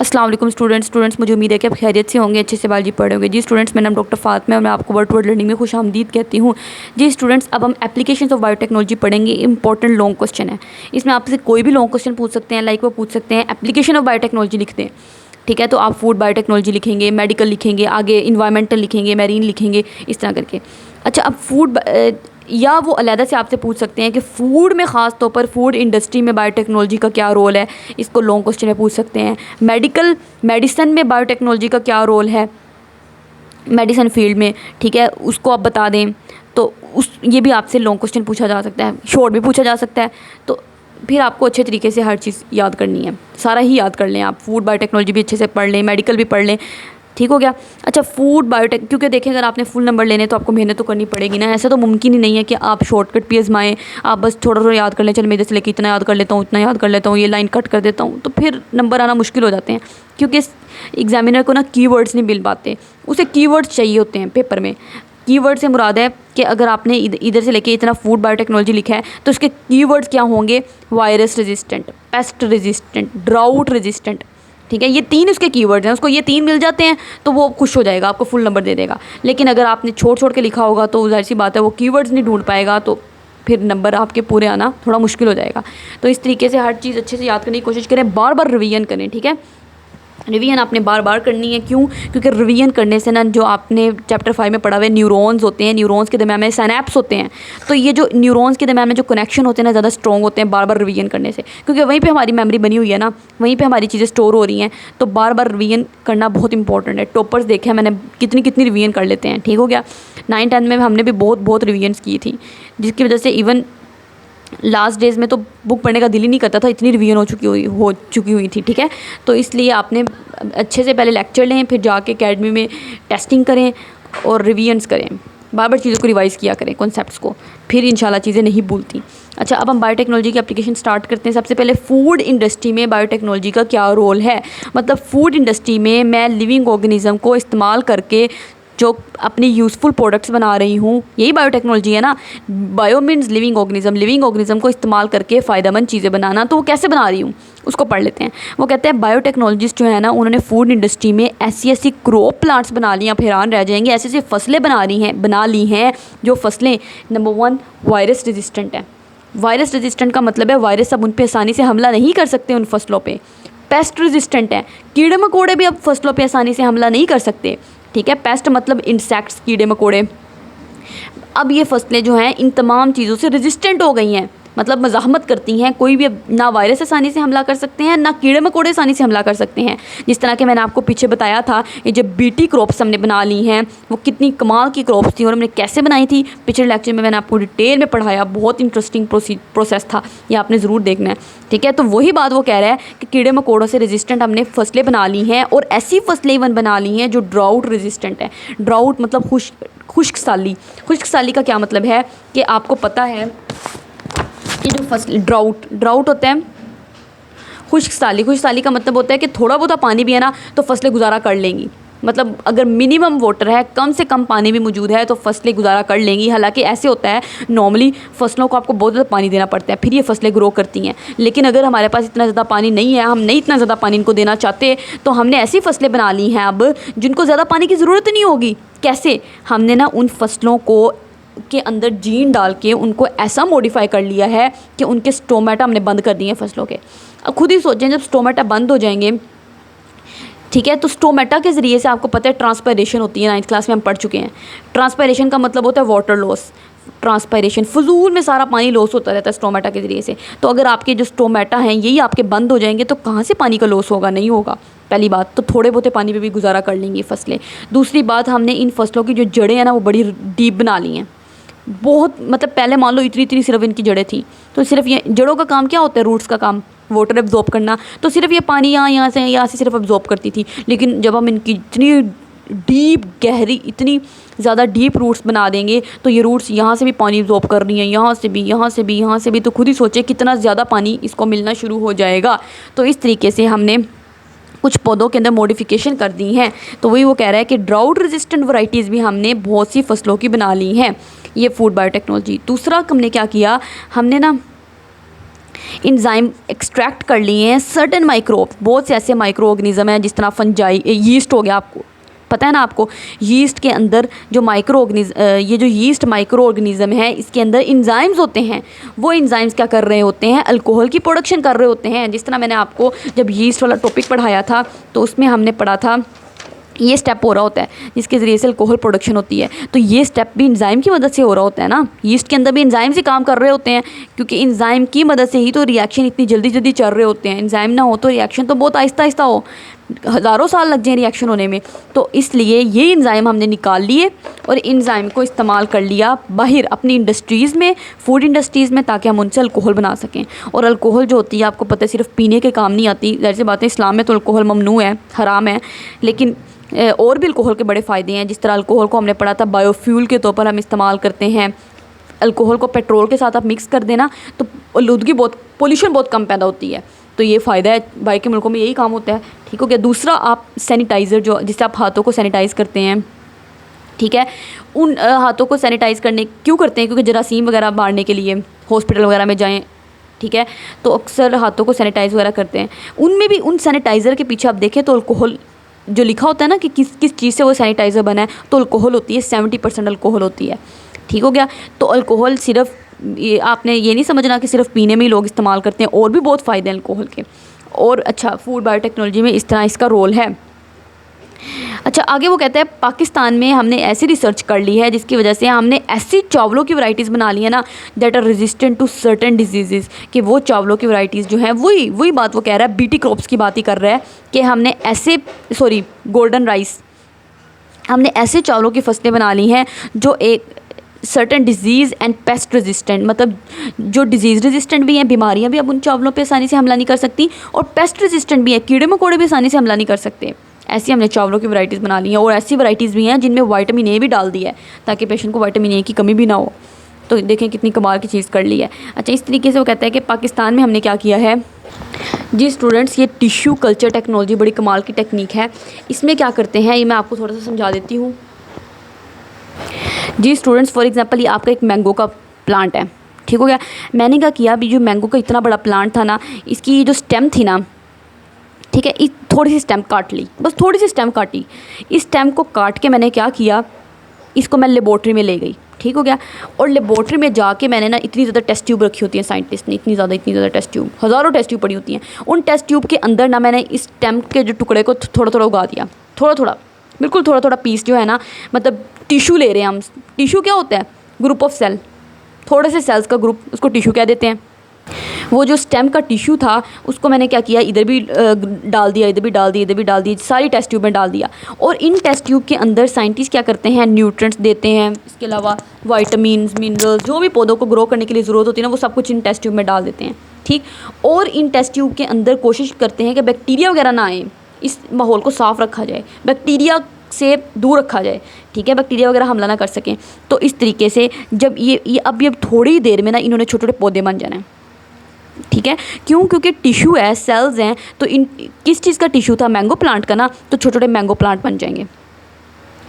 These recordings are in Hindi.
अस्सलाम वालेकुम स्टूडेंट्स, मुझे उम्मीद है कि आप खैरियत से होंगे, अच्छे से बायोलॉजी पढ़े होंगे। जी स्टूडेंट्स, मेरा नाम डॉक्टर फातिमा है और मैं आपको वर्ड टू वर्ड लर्निंग में खुशामदीद कहती हूँ। जी स्टूडेंट्स, अब हम एप्लीकेशंस ऑफ बायोटेक्नोलॉजी पढ़ेंगे। इंपॉर्टेंट लॉन्ग क्वेश्चन है, इसमें आपसे कोई भी लॉन्ग क्वेश्चन पूछ सकते हैं। लाइक वो पूछ सकते हैं एप्लीकेशन ऑफ बायोटेक्नोलॉजी लिखते हैं, ठीक है, तो आप फूड बायोटेक्नोलॉजी लिखेंगे, मेडिकल लिखेंगे, आगे इन्वायरमेंटल लिखेंगे, मैरीन लिखेंगे, इस तरह करके। अच्छा, अब फूड या वो अलहदा से आपसे पूछ सकते हैं कि फ़ूड में ख़ास तौर पर फूड इंडस्ट्री में बायोटेक्नोलॉजी का क्या रोल है, इसको लॉन्ग क्वेश्चन में पूछ सकते हैं। मेडिसन में बायोटेक्नोलॉजी का क्या रोल है, मेडिसन फील्ड में, ठीक है, उसको आप बता दें। तो ये भी आपसे लॉन्ग क्वेश्चन पूछा जा सकता है, शॉर्ट भी पूछा जा सकता है। तो फिर आपको अच्छे तरीके से हर चीज़ याद करनी है, सारा ही याद कर लें आप। फूड बायोटेक्नोलॉजी भी अच्छे से पढ़ लें, मेडिकल भी पढ़ लें, ठीक हो गया। अच्छा, फूड बायोटेक, क्योंकि देखें अगर आपने फुल नंबर लेने तो आपको मेहनत तो करनी पड़ेगी ना। ऐसा तो मुमकिन ही नहीं है कि आप शॉर्टकट भी आजमाएं, आप बस थोड़ा थोड़ा याद कर लें, चल मैं इधर से लेके इतना याद कर लेता हूँ, इतना याद कर लेता हूँ, ये लाइन कट कर देता हूँ, तो फिर नंबर आना मुश्किल हो जाते हैं। क्योंकि एग्जामिनर को ना कीवर्ड्स नहीं मिल पाते, उसे कीवर्ड्स चाहिए होते हैं पेपर में। कीवर्ड से मुराद है कि अगर आपने इधर से लेके इतना फूड बायोटेक्नोलॉजी लिखा है तो उसके कीवर्ड्स क्या होंगे? Virus resistant, pest resistant, drought resistant, ठीक है, ये तीन उसके कीवर्ड्स हैं। उसको ये तीन मिल जाते हैं तो वो खुश हो जाएगा, आपको फुल नंबर दे देगा। लेकिन अगर आपने छोड़ छोड़ के लिखा होगा तो जाहिर सी बात है वो कीवर्ड्स नहीं ढूंढ पाएगा, तो फिर नंबर आपके पूरे आना थोड़ा मुश्किल हो जाएगा। तो इस तरीके से हर चीज़ अच्छे से याद करने की कोशिश करें, बार बार रिवीजन करें, ठीक है। रिवीजन आपने बार बार करनी है, क्यों? क्योंकि रिवीजन करने से ना, जो आपने चैप्टर 5 में पढ़ा हुआ है, न्यूरॉन्स होते हैं, न्यूरॉन्स के दरम्यान में सिनैप्स होते हैं। तो ये जो न्यूरॉन्स के दरम्यान में जो कनेक्शन होते हैं ना, ज़्यादा स्ट्रॉन्ग होते हैं बार बार रिवीजन करने से, क्योंकि वहीं पे हमारी मेमोरी बनी हुई है ना, वहीं पे हमारी चीज़ें स्टोर हो रही हैं। तो बार बार रिवीजन करना बहुत इंपॉर्टेंट है। टॉपर्स देखे हैं मैंने कितनी कितनी रिवीजन कर लेते हैं, ठीक हो गया। 9th-10th में हमने भी बहुत रिवीजन्स की थी, जिसकी वजह से इवन लास्ट डेज़ में तो बुक पढ़ने का दिल ही नहीं करता था, इतनी रिवीजन हो चुकी हुई थी, ठीक है। तो इसलिए आपने अच्छे से पहले लेक्चर लें, फिर जाके एकेडमी में टेस्टिंग करें और रिवीजन्स करें, बार बार चीज़ों को रिवाइज़ किया करें, कॉन्सेप्ट्स को, फिर इंशाल्लाह चीज़ें नहीं भूलती। अच्छा, अब हम बायोटेक्नोलॉजी की एप्लीकेशन स्टार्ट करते हैं। सबसे पहले फूड इंडस्ट्री में बायोटेक्नोलॉजी का क्या रोल है। मतलब फ़ूड इंडस्ट्री में मैं लिविंग ऑर्गेनिज़म को इस्तेमाल करके जो अपनी यूज़फुल प्रोडक्ट्स बना रही हूँ, यही बायोटेक्नोलॉजी है ना। बायो मीन्स लिविंग ऑर्गेनिज़म को इस्तेमाल करके फ़ायदेमंद चीज़ें बनाना। तो वो कैसे बना रही हूँ उसको पढ़ लेते हैं। वो कहते हैं बायोटेक्नोलॉजिस्ट जो है ना, उन्होंने फूड इंडस्ट्री में ऐसी क्रॉप प्लांट्स बना ली, आप हैरान रह जाएंगे, ऐसी फसलें बना ली हैं जो फसलें नंबर 1 वायरस रेजिस्टेंट है। वायरस रेजिस्टेंट का मतलब है वायरस अब उन पर आसानी से हमला नहीं कर सकते उन फसलों पर। पेस्ट रेजिस्टेंट है, कीड़े मकोड़े भी अब फसलों पर आसानी से हमला नहीं कर सकते, ठीक है। पेस्ट मतलब इंसेक्ट्स, कीड़े मकोड़े। अब ये फसलें जो हैं इन तमाम चीज़ों से रेजिस्टेंट हो गई हैं, मतलब मज़ाहमत करती हैं। कोई भी अब ना वायरस आसानी से हमला कर सकते हैं, ना कीड़े मकोड़े आसानी से हमला कर सकते हैं। जिस तरह के मैंने आपको पीछे बताया था, ये जो बीटी क्रॉप्स हमने बना ली हैं, वो कितनी कमाल की क्रॉप्स थी और हमने कैसे बनाई थी, पिछले लेक्चर में मैंने आपको डिटेल में पढ़ाया। बहुत इंटरेस्टिंग प्रोसेस था, ये आपने ज़रूर देखना है, ठीक है। तो वही बात वो कह रहा है कि कीड़े मकोड़ों से रेजिस्टेंट हमने फसलें बना ली हैं, और ऐसी फसलें इवन बना ली हैं जो ड्राउट रेजिस्टेंट है। ड्राउट मतलब खुश्क साली का क्या मतलब है कि आपको पता है कि जो फसल ड्राउट होता है, खुश्क साली का मतलब होता है कि थोड़ा बहुत पानी भी है ना तो फसलें गुजारा कर लेंगी। मतलब अगर मिनिमम वाटर है, कम से कम पानी भी मौजूद है, तो फसलें गुजारा कर लेंगी। हालांकि ऐसे होता है नॉर्मली फसलों को आपको बहुत ज़्यादा पानी देना पड़ता है, फिर ये फसलें ग्रो करती हैं। लेकिन अगर हमारे पास इतना ज़्यादा पानी नहीं है, हम नहीं इतना ज़्यादा पानी इनको देना चाहते, तो हमने ऐसी फसलें बना ली हैं अब जिनको ज़्यादा पानी की ज़रूरत नहीं होगी। कैसे? हमने ना उन फसलों को के अंदर जीन डाल के उनको ऐसा मॉडिफाई कर लिया है कि उनके स्टोमेटा हमने बंद कर दिए हैं फसलों के। अब खुद ही सोचें, जब स्टोमेटा बंद हो जाएंगे, ठीक है, तो स्टोमेटा के ज़रिए से आपको पता है ट्रांसपायरेशन होती है, 9th क्लास में हम पढ़ चुके हैं। ट्रांसपायरेशन का मतलब होता है वाटर लॉस। ट्रांसपायरेशन, फजूल में सारा पानी लॉस होता रहता है स्टोमेटा के ज़रिए से। तो अगर आपके जो स्टोमेटा हैं यही आपके बंद हो जाएंगे तो कहाँ से पानी का लॉस होगा? नहीं होगा, पहली बात। तो थोड़े बहुत पानी पे भी गुजारा कर लेंगी फसलें। दूसरी बात, हमने इन फसलों की जो जड़ें हैं ना वो बड़ी डीप बना ली हैं, बहुत, मतलब पहले मान लो इतनी सिर्फ इनकी जड़ें थी, तो सिर्फ ये जड़ों का काम क्या होता है? रूट्स का काम वाटर एब्जॉर्ब करना। तो सिर्फ ये पानी यहाँ से सिर्फ एब्जॉर्ब करती थी। लेकिन जब हम इनकी इतनी डीप, गहरी, इतनी ज़्यादा डीप रूट्स बना देंगे तो ये रूट्स यहाँ से भी पानी एब्जॉर्ब कर रही हैं, यहाँ से भी, तो खुद ही सोचें कितना ज़्यादा पानी इसको मिलना शुरू हो जाएगा। तो इस तरीके से हमने कुछ पौधों के अंदर मॉडिफिकेशन कर दी हैं। तो वही वो कह रहा है कि ड्राउट रेजिस्टेंट वैरायटीज़ भी हमने बहुत सी फसलों की बना ली हैं। ये फूड बायोटेक्नोलॉजी। दूसरा हमने क्या किया, हमने ना इंजाइम एक्सट्रैक्ट कर लिए हैं सर्टेन माइक्रोब, बहुत से ऐसे माइक्रो ऑर्गेनिज्म हैं जिस तरह फंजाई, यीस्ट हो गया, आपको पता है ना आपको, यीस्ट के अंदर जो ये जो यीस्ट माइक्रो ऑर्गेनिज्म है इसके अंदर इंजाइम्स होते हैं। वो इंजाइम्स क्या कर रहे होते हैं, अल्कोहल की प्रोडक्शन कर रहे होते हैं। जिस तरह मैंने आपको जब यीस्ट वाला टॉपिक पढ़ाया था तो उसमें हमने पढ़ा था ये स्टेप हो रहा होता है जिसके ज़रिए से अल्कोहल प्रोडक्शन होती है, तो ये स्टेप भी इंजाइम की मदद से हो रहा होता है ना। यीस्ट के अंदर भी इंजाइम से काम कर रहे होते हैं, क्योंकि इंजाइम की मदद से ही तो रिएक्शन इतनी जल्दी जल्दी चल रहे होते हैं। इंजाइम ना हो तो रिएक्शन तो बहुत आहिस्ता आहिस्ता हो, हज़ारों साल लग जाए रिएक्शन होने में। तो इसलिए ये इंजाइम हमने निकाल लिए और इंजाइम को इस्तेमाल कर लिया बाहर अपनी इंडस्ट्रीज़ में, फूड इंडस्ट्रीज़ में, ताकि हम उनसे अल्कोहल बना सकें। और अल्कोहल जो होती है आपको पता है सिर्फ पीने के काम नहीं आती। जैसे बात है इस्लाम में तो अल्कोहल ममनू है, हराम है, लेकिन और भी अल्कोहल के बड़े फ़ायदे हैं। जिस तरह अल्कोहल को हमने पढ़ा था बायोफ्यूल के तौर पर हम इस्तेमाल करते हैं। अल्कोहल को पेट्रोल के साथ आप मिक्स कर देना तो आलूदगी बहुत, पोल्यूशन बहुत कम पैदा होती है। तो ये फ़ायदा है, बाहर के मुल्कों में यही काम होता है। ठीक हो गया। दूसरा, आप सैनिटाइज़र जो जिससे आप हाथों को सैनिटाइज़ करते हैं, ठीक है, उन हाथों को सैनिटाइज़ करने क्यों करते हैं, क्योंकि जरासीम वगैरह मारने के लिए हॉस्पिटल वगैरह में जाएँ, ठीक है, तो अक्सर हाथों को सैनिटाइज़ वगैरह करते हैं। उनमें भी उन सैनिटाइज़र के पीछे आप देखें तो अल्कोहल जो लिखा होता है ना कि किस किस चीज़ से वो सैनिटाइज़र बना है, तो अल्कोहल होती है, 70% अल्कोहल होती है। ठीक हो गया। तो अल्कोहल सिर्फ आपने ये नहीं समझना कि सिर्फ पीने में ही लोग इस्तेमाल करते हैं, और भी बहुत फ़ायदे हैं अल्कोहल के। और अच्छा, फूड बायोटेक्नोलॉजी में इस तरह इसका रोल है। अच्छा, आगे वो कहता है पाकिस्तान में हमने ऐसी रिसर्च कर ली है जिसकी वजह से हमने ऐसी चावलों की वैराइटीज़ बना ली है ना that are resistant to certain disease, कि वो चावलों की वैराइटीज़ जो हैं वही बात वो कह रहा है, बीटी क्रॉप्स की बात ही कर रहा है कि हमने ऐसे गोल्डन राइस, हमने ऐसे चावलों की फसलें बना ली हैं जो एक certain disease and pest resistant, मतलब जो डिजीज़ रेजिस्टेंट भी हैं, बीमारियां भी अब उन चावलों पे आसानी से हमला नहीं कर सकती, और पेस्ट रेजिस्टेंट भी हैं, कीड़े मकोड़े भी आसानी से हमला नहीं कर सकते। ऐसी हमने चावलों की वैराइटीज़ बना ली हैं, और ऐसी वैराइटीज़ भी हैं जिनमें विटामिन ए भी डाल दिया है ताकि पेशेंट को विटामिन ए की कमी भी ना हो। तो देखें कितनी कमाल की चीज़ कर ली है। अच्छा, इस तरीके से वो कहता है कि पाकिस्तान में हमने क्या किया है जी स्टूडेंट्स, ये टिश्यू कल्चर टेक्नोलॉजी बड़ी कमाल की टेक्निक है। इसमें क्या करते हैं ये मैं आपको थोड़ा सा समझा देती हूँ जी स्टूडेंट्स। फॉर एग्जांपल ये आपका एक मैंगो का प्लांट है, ठीक हो गया। मैंने क्या किया, अभी जो मैंगो का इतना बड़ा प्लांट था ना, इसकी जो स्टेम थी ना, ठीक है, थोड़ी सी स्टेम काट ली, बस थोड़ी सी स्टेम काटी। इस स्टेम को काट के मैंने क्या किया, इसको मैं लेबॉर्ट्री में ले गई, ठीक हो गया। और लेबॉर्ट्री में जाके मैंने ना इतनी ज़्यादा टेस्ट ट्यूब रखी होती है साइंटिस्ट ने, इतनी ज़्यादा टेस्ट ट्यूब, हज़ारों टेस्ट ट्यूब पड़ी होती हैं। उन टेस्ट ट्यूब के अंदर ना मैंने इस स्टेम के जो टुकड़े को थोड़ा थोड़ा उगा दिया, थोड़ा बिल्कुल थोड़ा पीस जो है ना, मतलब टिश्यू ले रहे हैं हम। टिश्यू क्या होता है, ग्रुप ऑफ सेल, थोड़े से सेल्स का ग्रुप, उसको टिश्यू कह देते हैं। वो जो स्टेम का टिश्यू था उसको मैंने क्या किया, इधर भी डाल दिया, इधर भी डाल दिया, इधर भी डाल दिया, सारी टेस्ट ट्यूब में डाल दिया। और इन टेस्ट ट्यूब के अंदर साइंटिस्ट क्या करते हैं, न्यूट्रिएंट्स देते हैं, इसके अलावा वाइटामिन्स, मिनरल्स, जो भी पौधों को ग्रो करने के लिए ज़रूरत होती है ना, वो सब कुछ इन टेस्ट ट्यूब में डाल देते हैं, ठीक। और इन टेस्ट ट्यूब के अंदर कोशिश करते हैं कि बैक्टीरिया वगैरह ना आए, इस माहौल को साफ़ रखा जाए, बैक्टीरिया से दूर रखा जाए, ठीक है, बैक्टीरिया वगैरह हमला ना कर सकें। तो इस तरीके से जब ये अब थोड़ी देर में ना इन्होंने छोटे छोटे पौधे बन जाना है, ठीक है। क्यों, क्योंकि टिश्यू है, सेल्स हैं, तो इन किस चीज़ का टिश्यू था, मैंगो प्लांट का ना, तो छोटे छोटे मैंगो प्लांट बन जाएंगे।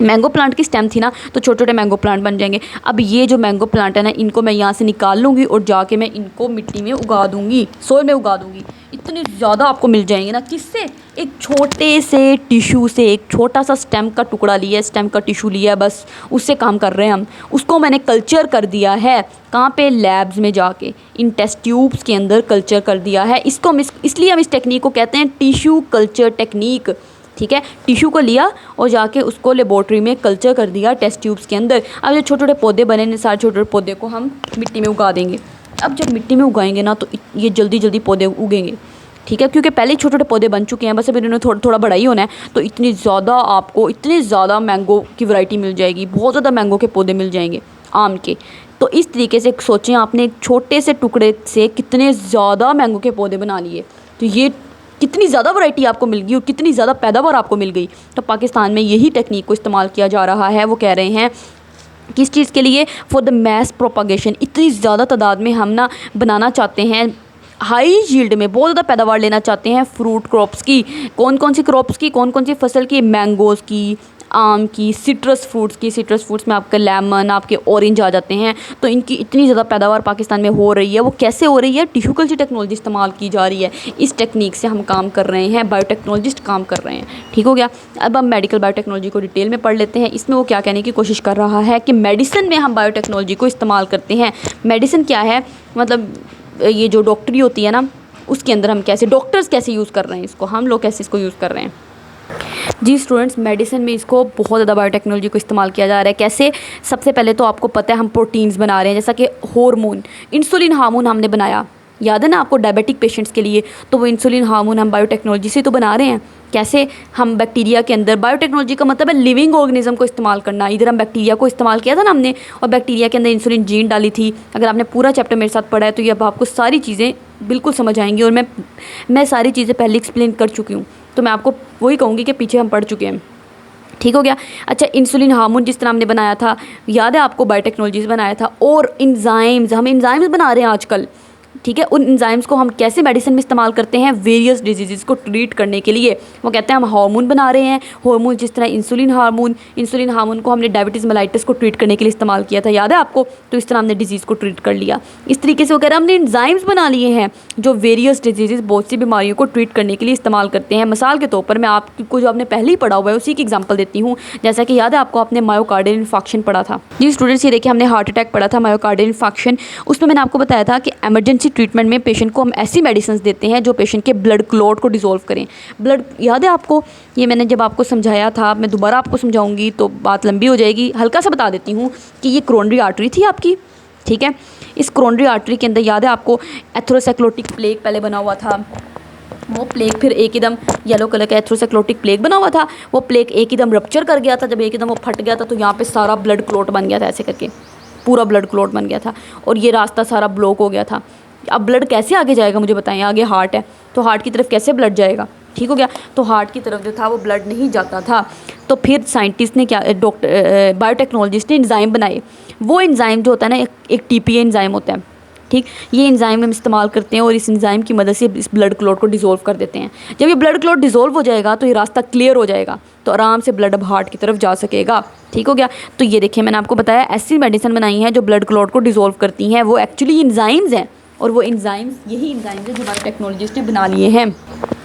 मैंगो प्लांट की स्टेम थी ना, तो छोटे छोटे मैंगो प्लांट बन जाएंगे। अब ये जो मैंगो प्लांट है ना, इनको मैं यहाँ से निकाल लूँगी और जाके मैं इनको मिट्टी में उगा दूँगी, सोइल में उगा दूँगी। इतने ज़्यादा आपको मिल जाएंगे ना, किससे, एक छोटे से टिश्यू से, एक छोटा सा स्टेम का टुकड़ा लिया, स्टेम का टिश्यू लिया, बस उससे काम कर रहे हैं हम। उसको मैंने कल्चर कर दिया है, कहाँ पे, लैब्स में जाके, इन टेस्ट ट्यूब्स के अंदर कल्चर कर दिया है। इसको हम इसलिए हम इस टेक्निक को कहते हैं टिश्यू कल्चर टेक्निक, ठीक है। टिश्यू को लिया और जाके उसको लेबॉर्ट्री में कल्चर कर दिया टेस्ट ट्यूब्स के अंदर। अब जो छोटे छोटे पौधे बने हैं, सारे छोटे छोटे पौधे को हम मिट्टी में उगा देंगे। अब जब मिट्टी में उगाएंगे ना, तो ये जल्दी पौधे उगेंगे, ठीक है, क्योंकि पहले छोटे छोटे पौधे बन चुके हैं, बस अब इन्होंने थोड़ा बड़ा ही होना है। तो इतनी ज़्यादा मैंगो की वैरायटी मिल जाएगी, बहुत ज़्यादा मैंगो के पौधे मिल जाएंगे आम के। तो इस तरीके से सोचें, आपने एक छोटे से टुकड़े से कितने ज़्यादा मैंगो के पौधे बना लिए, तो ये कितनी ज़्यादा वैरायटी आपको मिल गई और कितनी ज़्यादा पैदावार आपको मिल गई। तो पाकिस्तान में यही टेक्निक को इस्तेमाल किया जा रहा है। वो कह रहे हैं किस चीज़ के लिए, फॉर द मैस प्रोपागेशन। इतनी ज़्यादा तादाद में हम ना बनाना चाहते हैं, हाई यील्ड में बहुत ज़्यादा पैदावार लेना चाहते हैं फ्रूट क्रॉप्स की। कौन कौन सी क्रॉप्स की, कौन कौन सी फसल की, मैंगोज़ की, आम की, सिट्रस फ्रूट्स में आपके लेमन, आपके ऑरेंज आ जाते हैं। तो इनकी इतनी ज़्यादा पैदावार पाकिस्तान में हो रही है, वो कैसे हो रही है? टिश्यू कल्चर टेक्नोलॉजी इस्तेमाल की जा रही है। इस टेक्निक से हम काम कर रहे हैं, बायोटेक्नोलॉजिस्ट काम कर रहे हैं। ठीक हो गया। अब हम मेडिकल बायोटेक्नोलॉजी को डिटेल में पढ़ लेते हैं। इसमें वो क्या कहने की कोशिश कर रहा है कि मेडिसिन में हम बायोटेक्नोलॉजी को इस्तेमाल करते हैं। मेडिसिन क्या है? मतलब ये जो डॉक्टरी होती है ना, उसके अंदर हम कैसे, डॉक्टर्स कैसे यूज़ कर रहे हैं इसको, हम लोग कैसे इसको यूज़ कर रहे हैं। जी स्टूडेंट्स, मेडिसिन में इसको बहुत ज़्यादा बायोटेक्नोलॉजी को इस्तेमाल किया जा रहा है। कैसे? सबसे पहले तो आपको पता है हम प्रोटीन्स बना रहे हैं, जैसा कि हार्मोन, इंसुलिन हार्मोन हमने बनाया, याद है ना आपको, डायबिटिक पेशेंट्स के लिए। तो वो इंसुलिन हार्मोन हम बायोटेक्नोलॉजी से तो बना रहे हैं। कैसे? हम बैक्टीरिया के अंदर, बायोटेक्नोलॉजी का मतलब है लिविंग ऑर्गेनिज्म को इस्तेमाल करना। इधर हम बैक्टीरिया को इस्तेमाल किया था ना हमने, और बैक्टीरिया के अंदर इंसुलिन जीन डाली थी। अगर आपने पूरा चैप्टर मेरे साथ पढ़ा है तो ये अब आपको सारी चीज़ें बिल्कुल समझ आएंगी, और मैं सारी चीज़ें पहले एक्सप्लेन कर चुकी हूँ। तो मैं आपको वही कहूँगी कि पीछे हम पढ़ चुके हैं। ठीक हो गया। अच्छा, इंसुलिन हार्मोन जिस तरह हमने बनाया था, याद है आपको, बायोटेक्नोलॉजी से बनाया था। और इंजाइम्स, हम इंजाइम्स बना रहे हैं आजकल। ठीक है, उन इंजाइम्स को हम कैसे मेडिसिन में इस्तेमाल करते हैं? वेरियस डिजीज़ को ट्रीट करने के लिए। वो कहते हैं हम हार्मोन बना रहे हैं, हार्मोन जिस तरह इंसुलिन हार्मोन को हमने डायबिटीज़ मेलाइटिस को ट्रीट करने के लिए इस्तेमाल किया था, याद है आपको। तो इस तरह हमने डिजीज़ को ट्रीट कर लिया। इस तरीके से वो कह रहे हैं हमने इंजाइम्स बना लिए हैं जो वेरियस डिजीज़, बहुत सी बीमारियों को ट्रीट करने के लिए इस्तेमाल करते हैं। मिसाल के तौर पर मैं आपको जो आपने पहले ही पढ़ा हुआ है उसी की एग्जाम्पल देती हूँ। जैसा कि याद है आपको, आपने मायोकार्डियल इन्फेक्शन पढ़ा था। जी स्टूडेंट्स, ये देखिए हमने हार्ट अटैक पढ़ा था, मायोकार्डियल इन्फेक्शन। उसमें मैंने आपको बताया था कि एमरजेंसी ट्रीटमेंट में पेशेंट को हम ऐसी मेडिसिन देते हैं जो पेशेंट के ब्लड क्लॉट को डिसॉल्व करें। ब्लड, याद है आपको, ये मैंने जब आपको समझाया था, मैं दोबारा आपको समझाऊंगी तो बात लंबी हो जाएगी। हल्का सा बता देती हूँ कि ये कोरोनरी आर्टरी थी आपकी। ठीक है, इस कोरोनरी आर्टरी के अंदर याद है आपको एथेरोस्क्लेरोटिक प्लेग पहले बना हुआ था। वो प्लेग फिर एक एकदम येलो कलर का एथेरोस्क्लेरोटिक प्लेग बना हुआ था। वो प्लेग एक एकदम रप्चर कर गया था। जब एक एकदम वो फट गया था तो यहाँ पे सारा ब्लड क्लॉट बन गया था, ऐसे करके पूरा ब्लड क्लॉट बन गया था, और ये रास्ता सारा ब्लॉक हो गया था। अब ब्लड कैसे आगे जाएगा मुझे बताएं? आगे हार्ट है, तो हार्ट की तरफ कैसे ब्लड जाएगा? ठीक हो गया। तो हार्ट की तरफ जो था वो ब्लड नहीं जाता था। तो फिर साइंटिस्ट ने क्या, बायोटेक्नोलॉजिस्ट ने एंजाइम बनाए। वो एंजाइम जो होता है ना, एक टीपीए एंजाइम होता है। ठीक, ये एंजाइम हम इस्तेमाल करते हैं और इस एंजाइम की मदद से इस ब्लड क्लॉट को डिसॉल्व कर देते हैं। जब ये ब्लड क्लॉट डिसॉल्व हो जाएगा तो ये रास्ता क्लियर हो जाएगा, तो आराम से ब्लड अब हार्ट की तरफ जा सकेगा। ठीक हो गया। तो ये देखिए मैंने आपको बताया ऐसी मेडिसिन बनाई है जो ब्लड क्लॉट को डिसॉल्व करती हैं। वो एक्चुअली एंजाइम्स हैं, और वो एंजाइम्स, यही एंजाइम्स हैं जो बायोटेक्नोलॉजिस्ट ने बना लिए हैं।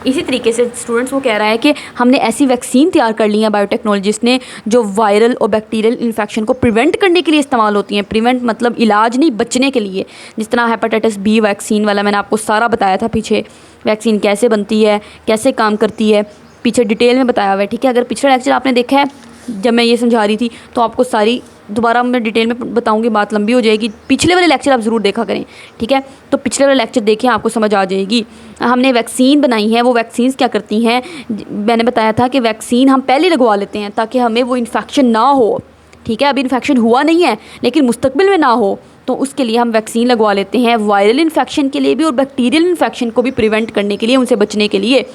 इसी तरीके से स्टूडेंट्स वो कह रहा है कि हमने ऐसी वैक्सीन तैयार कर ली है बायोटेक्नोलॉजिस्ट ने जो वायरल और बैक्टीरियल इन्फेक्शन को प्रिवेंट करने के लिए इस्तेमाल होती हैं। प्रिवेंट मतलब इलाज नहीं, बचने के लिए। जिस तरह हेपेटाइटिस बी वैक्सीन वाला मैंने आपको सारा बताया था पीछे, वैक्सीन कैसे बनती है, कैसे काम करती है, पीछे डिटेल में बताया हुआ है। ठीक है, अगर पिछला लेक्चर आपने देखा है जब मैं ये समझा रही थी तो आपको सारी, दोबारा मैं डिटेल में बताऊंगी, बात लंबी हो जाएगी। पिछले वाले लेक्चर आप ज़रूर देखा करें। ठीक है, तो पिछले वाले लेक्चर देखें, आपको समझ आ जाएगी। हमने वैक्सीन बनाई है, वो वैक्सीन क्या करती हैं, मैंने बताया था कि वैक्सीन हम पहले लगवा लेते हैं ताकि हमें वो इन्फेक्शन ना हो। ठीक है, अभी इन्फेक्शन हुआ नहीं है लेकिन मुस्तकबिल में ना हो, तो उसके लिए हम वैक्सीन लगवा लेते हैं, वायरल इन्फेक्शन के लिए भी और बैक्टीरियल इन्फेक्शन को भी प्रिवेंट करने के लिए, उनसे बचने के लिए।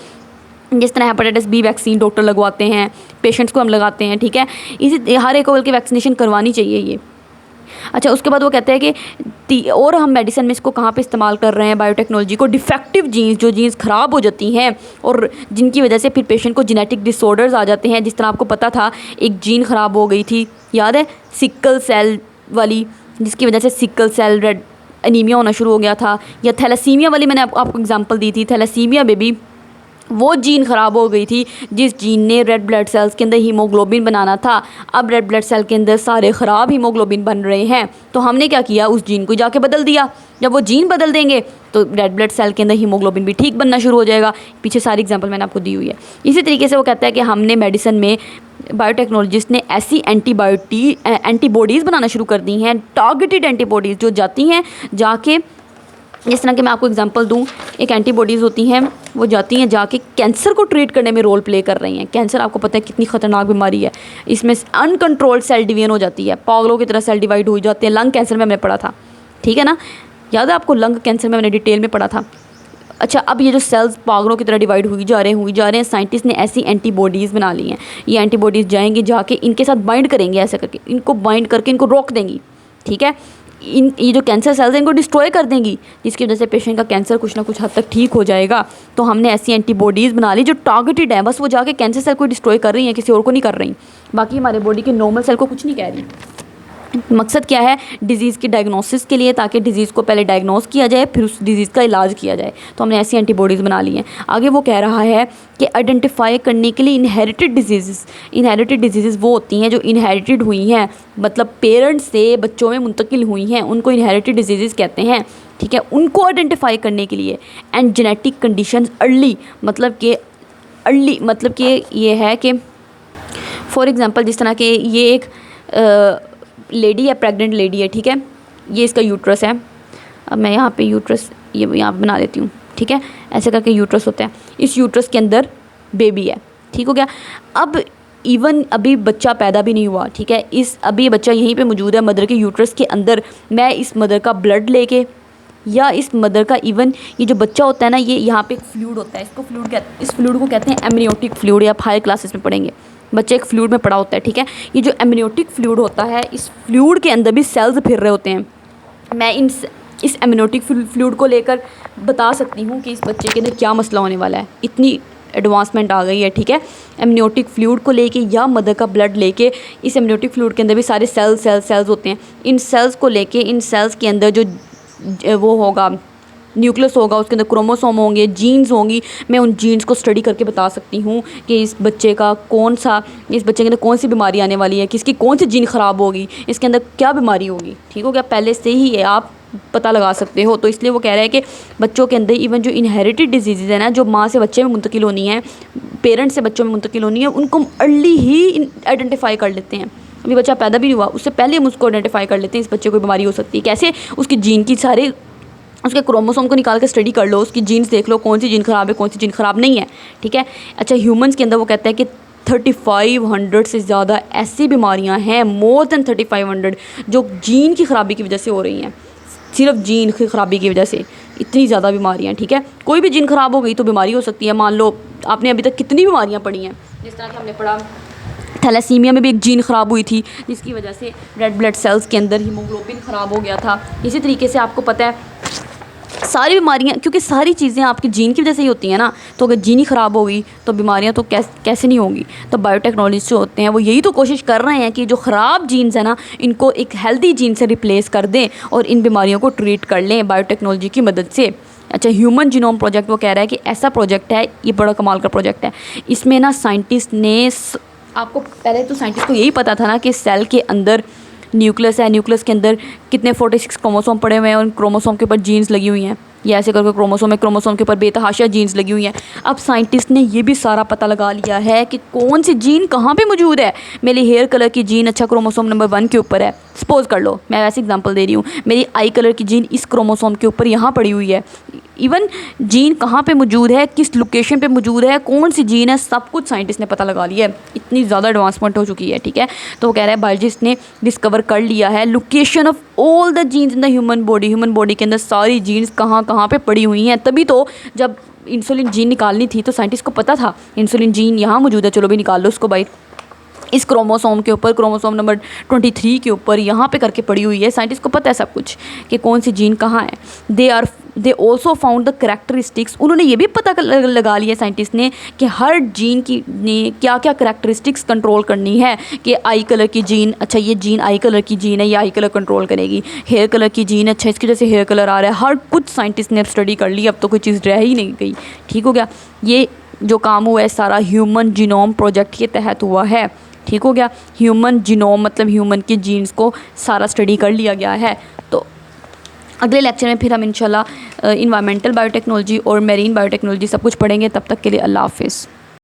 जिस तरह हेपेटाइटिस बी वैक्सीन डॉक्टर लगवाते हैं, पेशेंट्स को हम लगाते हैं। ठीक है, इसी हर एक की वैक्सीनेशन करवानी चाहिए ये। अच्छा, उसके बाद वो कहते हैं कि और हम मेडिसिन में इसको कहाँ पे इस्तेमाल कर रहे हैं बायोटेक्नोलॉजी को, डिफेक्टिव जीन्स, जो जीन्स ख़राब हो जाती हैं और जिनकी वजह से फिर पेशेंट को जेनेटिक डिसऑर्डर्स आ जाते हैं। जिस तरह आपको पता था एक जीन ख़राब हो गई थी, याद है, सिकल सेल वाली, जिसकी वजह से सिकल सेल रेड एनीमिया होना शुरू हो गया था। या थैलेसीमिया वाली मैंने आपको एग्जांपल दी थी, थैलेसीमिया में भी वो जीन ख़राब हो गई थी जिस जीन ने रेड ब्लड सेल्स के अंदर हीमोग्लोबिन बनाना था। अब रेड ब्लड सेल के अंदर सारे ख़राब हीमोग्लोबिन बन रहे हैं, तो हमने क्या किया, उस जीन को जाके बदल दिया। जब वो जीन बदल देंगे तो रेड ब्लड सेल के अंदर हीमोग्लोबिन भी ठीक बनना शुरू हो जाएगा। पीछे सारी एग्जांपल मैंने आपको दी हुई है। इसी तरीके से वो कहता है कि हमने मेडिसिन में, बायोटेक्नोलॉजिस्ट ने ऐसी एंटीबॉडीज़ बनाना शुरू कर दी हैं, टारगेटेड एंटीबॉडीज़ जो जाती हैं जाके, जिस तरह कि मैं आपको एग्जांपल दूं, एक एंटीबॉडीज़ होती हैं वो जाती हैं जाके कैंसर को ट्रीट करने में रोल प्ले कर रही हैं। कैंसर आपको पता है कितनी ख़तरनाक बीमारी है, इसमें अनकंट्रोल्ड सेल डिवीजन हो जाती है, पागलों की तरह सेल डिवाइड हो जाते हैं। लंग कैंसर में हमने पढ़ा था, ठीक है ना, याद है आपको, लंग कैंसर में मैंने डिटेल में पढ़ा था। अच्छा, अब ये जो सेल्स पागलों की तरह डिवाइड हुई जा रहे हैं, साइंटिस्ट ने ऐसी एंटीबॉडीज़ बना ली हैं। ये एंटीबॉडीज़ जाएंगी जाके इनके साथ बाइंड करेंगे, ऐसे करके इनको बाइंड करके इनको रोक देंगी। ठीक है, ये जो कैंसर सेल्स हैं इनको डिस्ट्रॉय कर देंगी, जिसकी वजह से पेशेंट का कैंसर कुछ ना कुछ हद तक ठीक हो जाएगा। तो हमने ऐसी एंटीबॉडीज़ बना ली जो टारगेटेड है, बस वो जाके कैंसर सेल को डिस्ट्रॉय कर रही हैं, किसी और को नहीं कर रही। बाकी हमारे बॉडी के नॉर्मल सेल को कुछ नहीं कह रही। मकसद क्या है, डिज़ीज़ की डायग्नोसिस के लिए, ताकि डिज़ीज़ को पहले डायग्नोस किया जाए फिर उस डिज़ीज़ का इलाज किया जाए। तो हमने ऐसी एंटीबॉडीज़ बना ली हैं। आगे वो कह रहा है कि आइडेंटिफाई करने के लिए इनहेरिटेड डिजीज़ वो होती हैं जो इनहेरिटेड हुई हैं, मतलब पेरेंट्स से बच्चों में मुंतकिल हुई हैं, उनको इनहेरिटेड डिजीज़ कहते हैं। ठीक है, उनको आइडेंटिफाई करने के लिए। एंड जेनेटिक कंडीशंस अर्ली मतलब कि ये है कि फॉर एग्ज़ाम्पल जिस तरह के ये एक लेडी है, प्रेग्नेंट लेडी है, ठीक है, ये इसका यूट्रस है। अब मैं यहाँ पे यूट्रस ये यहाँ पे बना देती हूँ, ठीक है, ऐसे करके यूट्रस होता है। इस यूट्रस के अंदर बेबी है, ठीक हो गया। अब इवन अभी बच्चा पैदा भी नहीं हुआ, ठीक है, अभी बच्चा यहीं पे मौजूद है मदर के यूट्रस के अंदर। मैं इस मदर का ब्लड लेके या इस मदर का इवन ये जो बच्चा होता है ना, ये यहाँ पे एक फ्लूइड होता है, इस फ्लूइड को कहते हैं एमनियोटिक फ्लूइड, या आप हायर क्लासेस में पढ़ेंगे, बच्चे एक फ्लूइड में पड़ा होता है। ठीक है, ये जो एमनियोटिक फ्लूइड होता है, इस फ्लूइड के अंदर भी सेल्स फिर रहे होते हैं। मैं इस एमनियोटिक फ्लूइड को लेकर बता सकती हूँ कि इस बच्चे के अंदर क्या मसला होने वाला है, इतनी एडवांसमेंट आ गई है। ठीक है, एमनियोटिक फ्लूइड को लेके या मदर का ब्लड लेके, इस एमनियोटिक फ्लूइड के अंदर भी सारे सेल्स होते हैं। इन सेल्स को लेके, इन सेल्स के अंदर जो वो होगा, न्यूक्लियस होगा, उसके अंदर क्रोमोसोम होंगे, जीन्स होंगी। मैं उन जीन्स को स्टडी करके बता सकती हूँ कि इस बच्चे के अंदर कौन सी बीमारी आने वाली है, किसकी कौन सी जीन ख़राब होगी, इसके अंदर क्या बीमारी होगी। ठीक हो गया, पहले से ही ये आप पता लगा सकते हो। तो इसलिए वो कह रहे हैं कि बच्चों के अंदर इवन जो इनहेरिटेड डिजीज़ है ना, जो माँ से बच्चे में मुंतकिल होनी है, पेरेंट्स से बच्चों में मुंतकिल होनी है, उनको हम अर्ली ही आइडेंटिफाई कर लेते हैं। अभी बच्चा पैदा भी नहीं हुआ, उससे पहले हम उसको आइडेंटिफाई कर लेते हैं इस बच्चे को बीमारी हो सकती है। कैसे? उसकी जीन की सारे उसके क्रोमोसोम को निकाल के स्टडी कर लो, उसकी जीन्स देख लो, कौन सी जीन ख़राब है, कौन सी जीन ख़राब नहीं है। ठीक है, अच्छा, ह्यूमंस के अंदर वो कहता है कि 3500 से ज़्यादा ऐसी बीमारियां हैं, मोर देन 3500, जो जीन की ख़राबी की वजह से हो रही हैं। सिर्फ जीन की ख़राबी की वजह से इतनी ज़्यादा बीमारियां। ठीक है, कोई भी जीन ख़राब हो गई तो बीमारी हो सकती है। मान लो आपने अभी तक कितनी बीमारियाँ पढ़ी हैं, जिस तरह कि हमने पढ़ा थैलेसीमिया में भी एक जीन ख़राब हुई थी, जिसकी वजह से रेड ब्लड सेल्स के अंदर हीमोग्लोबिन ख़राब हो गया था। इसी तरीके से आपको पता है सारी बीमारियां, क्योंकि सारी चीज़ें आपकी जीन की वजह से ही होती हैं ना, तो अगर जीन ही ख़राब हो गई तो बीमारियां तो कैसे नहीं होंगी। तो बायोटेक्नोलॉजिस्ट जो होते हैं वो यही तो कोशिश कर रहे हैं कि जो ख़राब जीन्स है ना, इनको एक हेल्दी जीन से रिप्लेस कर दें और इन बीमारियों को ट्रीट कर लें बायोटेक्नोलॉजी की मदद से। अच्छा, ह्यूमन जीनोम प्रोजेक्ट वो कह रहा है कि ऐसा प्रोजेक्ट है, ये बड़ा कमाल का प्रोजेक्ट है। इसमें ना साइंटिस्ट ने, आपको पहले तो साइंटिस्ट को यही पता था ना कि सेल के अंदर न्यूक्लियस है, न्यूक्लियस के अंदर कितने 46 क्रोमोसोम पड़े हुए हैं और क्रोमोसोम के ऊपर जीन्स लगी हुई हैं। ये ऐसे करके क्रोमोसोम के ऊपर बेतहाशा जीन्स लगी हुई हैं। अब साइंटिस्ट ने ये भी सारा पता लगा लिया है कि कौन सी जीन कहाँ पे मौजूद है। मेरी हेयर कलर की जीन अच्छा क्रोमोसोम नंबर 1 के ऊपर है, सपोज कर लो, मैं वैसे एग्जांपल दे रही हूँ। मेरी आई कलर की जीन इस क्रोमोसोम के ऊपर यहाँ पड़ी हुई है। इवन जीन कहाँ पे मौजूद है, किस लोकेशन पे मौजूद है, कौन सी जीन है, सब कुछ साइंटिस्ट ने पता लगा लिया है। इतनी ज़्यादा एडवांसमेंट हो चुकी है। ठीक है, तो वो कह रहा है बायोलॉजिस्ट ने डिस्कवर कर लिया है location of all the genes in the human body के अंदर सारी जीन्स कहाँ कहाँ पे पड़ी हुई हैं। तभी तो जब इंसुलिन जीन निकालनी थी तो साइंटिस्ट को पता था इंसुलिन जीन यहाँ मौजूद है, चलो भी निकाल लो उसको भाई। इस क्रोमोसोम के ऊपर, क्रोमोसोम नंबर 23 के ऊपर यहाँ पे करके पड़ी हुई है। साइंटिस्ट को पता है सब कुछ कि कौन सी जीन कहाँ है। They also found the characteristics, उन्होंने ये भी पता लगा लिया साइंटिस्ट ने कि हर जीन की ने क्या क्या करैक्टरिस्टिक्स कंट्रोल करनी है। कि आई कलर की जीन, अच्छा ये जीन आई कलर की जीन है, ये आई कलर कंट्रोल करेगी। हेयर कलर की जीन, अच्छा इसकी वजह से हेयर कलर आ रहा है। हर कुछ साइंटिस्ट ने स्टडी कर ली, अब तो कोई चीज़ रह ही नहीं गई। ठीक हो गया, ये जो काम हुआ है सारा ह्यूमन जीनोम प्रोजेक्ट के तहत हुआ है। ठीक हो गया, ह्यूमन जीनोम मतलब ह्यूमन के जीन्स को सारा स्टडी कर लिया गया है। तो अगले लेक्चर में फिर हम इंशाल्लाह इन्वायरमेंटल बायोटेक्नोलॉजी और मेरीन बायोटेक्नोलॉजी सब कुछ पढ़ेंगे। तब तक के लिए अल्लाह हाफिज़।